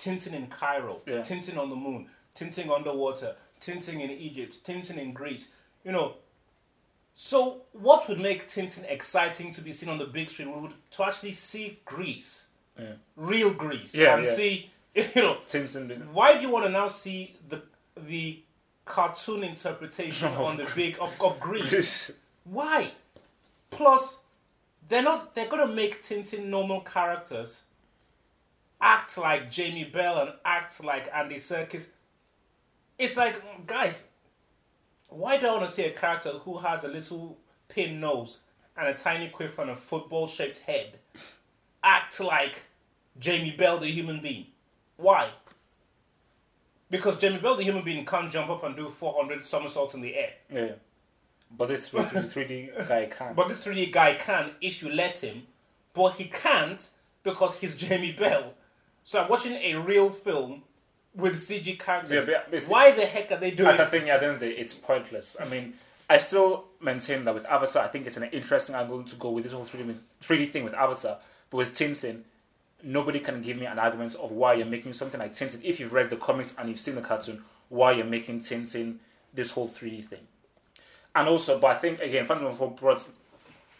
Tintin in Cairo, Tintin on the moon, Tintin underwater, Tintin in Egypt, Tintin in Greece. You know, so what would make Tintin exciting to be seen on the big screen would to actually see Greece, real Greece, and see, you know, Tintin. Why do you want to now see the cartoon interpretation on the big of Greece? Why? Plus, they're gonna make Tintin normal characters act like Jamie Bell and act like Andy Serkis. It's like, guys, why do I want to see a character who has a little pin nose and a tiny quiff and a football-shaped head act like Jamie Bell, the human being? Why? Because Jamie Bell, the human being, can't jump up and do 400 somersaults in the air. Yeah. But this 3D guy can. But this 3D guy can if you let him. But he can't because he's Jamie Bell. So I'm watching a real film with CG characters. Why the heck are they doing it? I think at the end of the day, it's pointless. I mean, I still maintain that with Avatar, I think it's an interesting angle to go with this whole 3D thing with Avatar. But with Tintin, nobody can give me an argument of why you're making something like Tintin. If you've read the comics and you've seen the cartoon, why you're making Tintin this whole 3D thing. And also, but I think, again, Phantom of Hope brought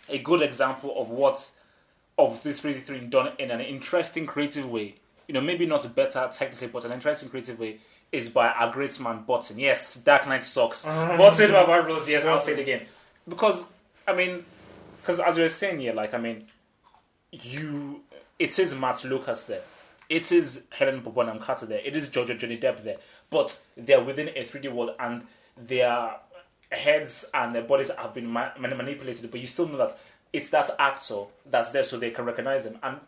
a good example of this 3D thing done in an interesting, creative way. You know, maybe not better technically, but an interesting, creative way is by our great man, Button. Yes, Dark Knight sucks. Button by Marvel's, yes, I'll say it again. Because, I mean, as you were saying here, like, I mean, it is Matt Lucas there. It is Helen Bonham Carter there. It is Johnny Depp there. But they're within a 3D world and their heads and their bodies have been manipulated, but you still know that it's that actor that's there so they can recognize them. And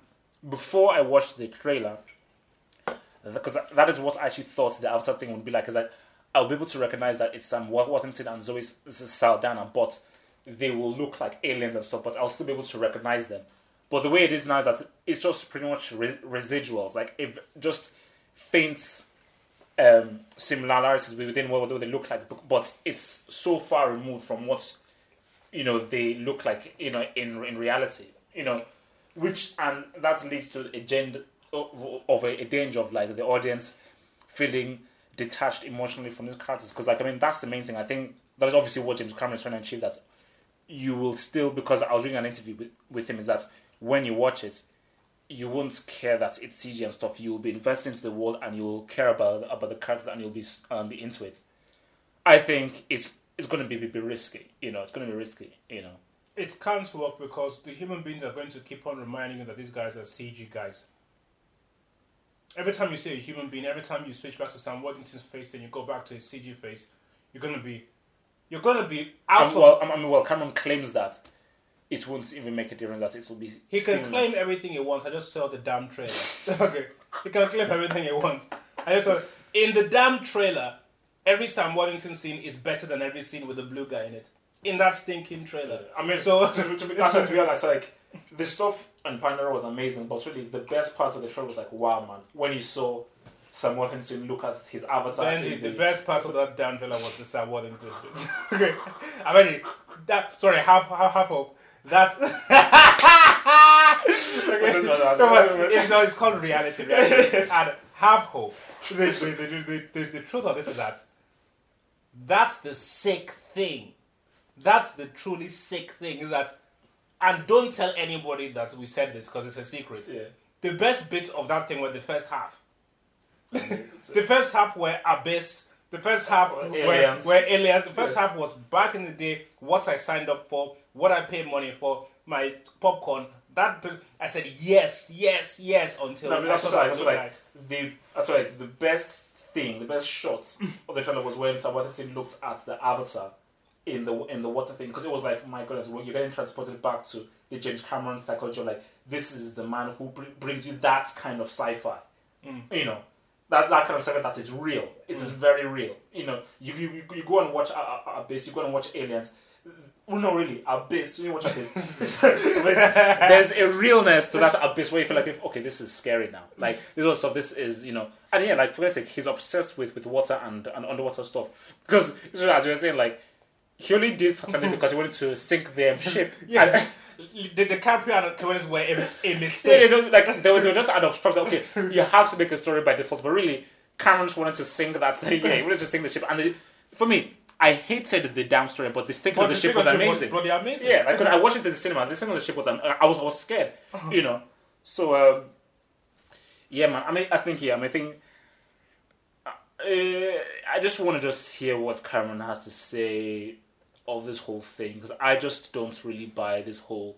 before I watched the trailer, because that is what I actually thought the Avatar thing would be like, is that I'll be able to recognize that it's Sam Worthington and Zoe Saldana, but they will look like aliens and stuff, but I'll still be able to recognize them. But the way it is now is that it's just pretty much residuals, like if just faint similarities within what they look like, but it's so far removed from what, you know, they look like, you know, in reality, you know, and that leads to a danger of like the audience feeling detached emotionally from these characters, because like, I mean, that's the main thing. I think that is obviously what James Cameron is trying to achieve, that you will still, because I was reading an interview with him, is that when you watch it, you won't care that it's CG and stuff. You will be invested into the world and you will care about the characters and you'll be into it. I think it's going to be risky. You know, it's going to be risky. You know, it can't work because the human beings are going to keep on reminding you that these guys are CG guys. Every time you see a human being, every time you switch back to Sam Worthington's face, then you go back to a CG face, you're going to be out. Well, Cameron claims that it won't even make a difference, that it will be... He can claim everything he wants. I just saw the damn trailer. Okay. He can claim everything he wants. In the damn trailer, every Sam Worthington scene is better than every scene with a blue guy in it. In that stinking trailer. I mean, so to be honest, like, the stuff on Pandora was amazing, but really the best part of the trailer was like, wow, man. When you saw Sam Worthington look at his avatar... Benji, the best part of that damn trailer was the Sam Worthington bit. Okay. I mean, half hope. That's okay. No, it's called reality. And have hope. The truth of this is that that's the sick thing. That's the truly sick thing, is that, and don't tell anybody that we said this because it's a secret. Yeah. The best bits of that thing were the first half. The first half were Abyss. The first half were aliens. The first half was back in the day, what I signed up for, what I paid money for, my popcorn. I said yes until the best thing, the best shot of the trailer was when Sam Worthington looked at the avatar in the water thing, because it was like, my goodness, you're getting transported back to the James Cameron psychology of like, this is the man who brings you that kind of sci-fi, you know. That kind of stuff that is real. It is very real. You know, you go and watch Abyss, you go and watch Aliens. Well, no, really, Abyss. When you watch Abyss, there's a realness to that Abyss where you feel like, okay, this is scary now. Like, this is, you know, and yeah, like, for God's sake, he's obsessed with water and underwater stuff. Because, as you were saying, like, he only did Titanic because he wanted to sink the ship. Yes. the DiCaprio and Coens were a Yeah, mistake. like they were just out of structure. Okay, you have to make a story by default, but really, Cameron just wanted to sink that. Yeah, he wanted to sink the ship. And for me, I hated the damn story, but the sinking of the ship was amazing. Bloody amazing. Yeah, because I watched it in the cinema. The sinking of the ship was, I was scared, you know. So, yeah, man. I think. I just want to just hear what Cameron has to say of this whole thing, because I just don't really buy this whole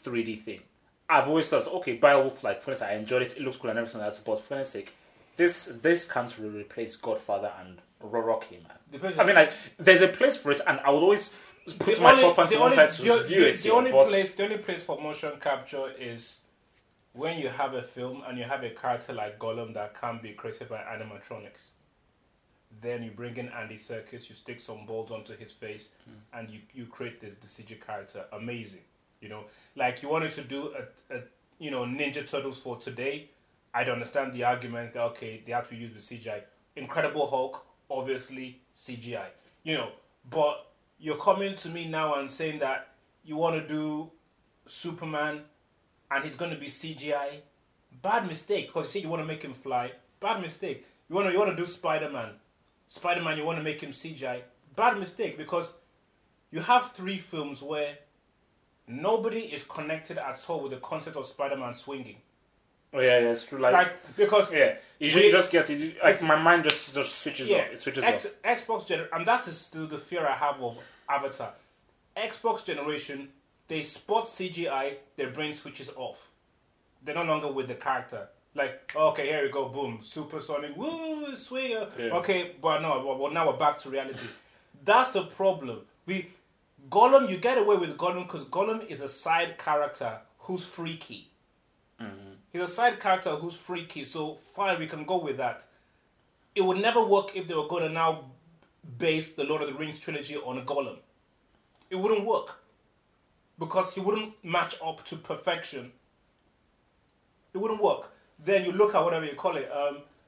3D thing. I've always thought, okay, Beowulf, like, for instance, I enjoyed it, it looks cool and everything like that, but for instance sake, this can't really replace Godfather and Rocky, man. I mean, like, there's a place for it, and I would always put my top pants on one side to view it. The only place for motion capture is when you have a film and you have a character like Gollum that can be created by animatronics. Then you bring in Andy Serkis, you stick some balls onto his face, and you create this CG character. Amazing, you know. Like, you wanted to do a Ninja Turtles for today. I'd understand the argument that okay, they have to use the CGI. Incredible Hulk, obviously CGI, you know. But you're coming to me now and saying that you want to do Superman, and he's going to be CGI. Bad mistake, because you say you want to make him fly. Bad mistake. You want to do Spider-Man. Spider-Man, you want to make him CGI. Bad mistake, because you have 3 films where nobody is connected at all with the concept of Spider-Man swinging. Oh yeah, it's true. Like because you just get it. Like, my mind just switches off. It switches off. Xbox and that's still the fear I have of Avatar. Xbox generation, they spot CGI, their brain switches off. They're no longer with the character. Like, okay, here we go, boom, supersonic, woo, swinger. Yeah. Okay, but no, well, now we're back to reality. That's the problem. Gollum, you get away with Gollum because Gollum is a side character who's freaky. Mm-hmm. He's a side character who's freaky, so fine, we can go with that. It would never work if they were going to now base the Lord of the Rings trilogy on Gollum. It wouldn't work. Because he wouldn't match up to perfection. It wouldn't work. Then you look at whatever you call it.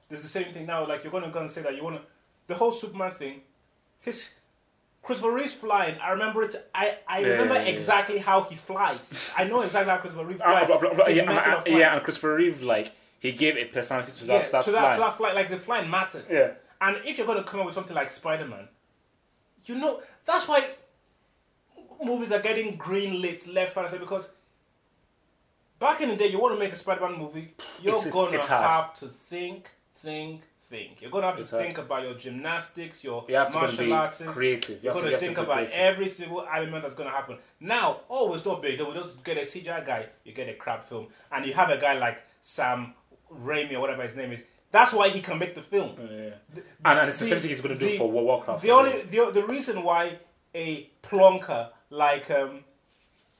There's the same thing now. Like, you're going to go and say that you want to... The whole Superman thing, Christopher Reeve's flying. I remember it. I remember exactly how he flies. I know exactly how Christopher Reeve flies. And Christopher Reeve, like, he gave a personality to that flight. To that flight. Like, the flying matters. Yeah. And if you're going to come up with something like Spider-Man, you know, that's why movies are getting green-lit left, right, and center, because back in the day, you want to make a Spider-Man movie, you're going to have to think. You're going to have to think about your gymnastics, your martial arts. Creative. You're going to think about every single element that's going to happen. Now, it's not big. They will just get a CGI guy, you get a crap film. And you have a guy like Sam Raimi or whatever his name is. That's why he can make the film. Yeah. And it's the same thing he's going to do for Warcraft. The reason why a plonker like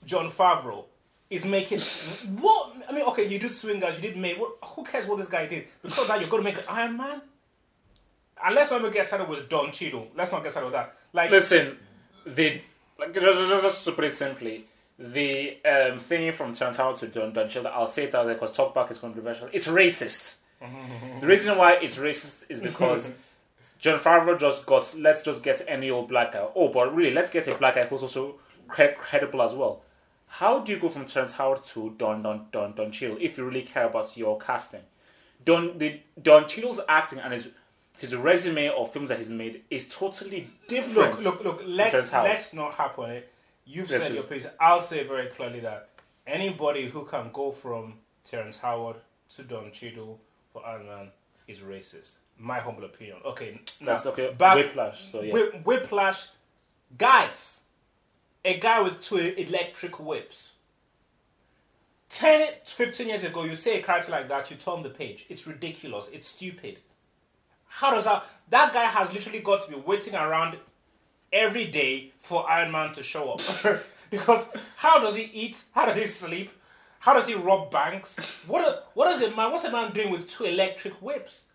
Jon Favreau is making what? I mean, okay, you did Swingers, you did May. Who cares what this guy did? Because now you're going to make an Iron Man. And let's not even get started with Don Cheadle. Let's not get started with that. Like, listen, just to put it simply, the thing from Terrence Howard to Don Cheadle, I'll say it out there because Talkback is controversial. It's racist. The reason why it's racist is because Jon Favreau let's just get any old black guy. Oh, but really, let's get a black guy who's also credible as well. How do you go from Terrence Howard to Don Cheadle if you really care about your casting? Don Cheadle's acting and his resume of films that he's made is totally different. Look. Let's not harp on it. You've said your piece. I'll say very clearly that anybody who can go from Terrence Howard to Don Cheadle for Iron Man is racist. My humble opinion. Okay, that's okay. Whiplash. So yeah, Whiplash, guys. A guy with 2 electric whips. 10, 15 years ago, you say a character like that, you turn the page. It's ridiculous. It's stupid. How does that... That guy has literally got to be waiting around every day for Iron Man to show up. Because how does he eat? How does he sleep? How does he rob banks? What's a man doing with 2 electric whips?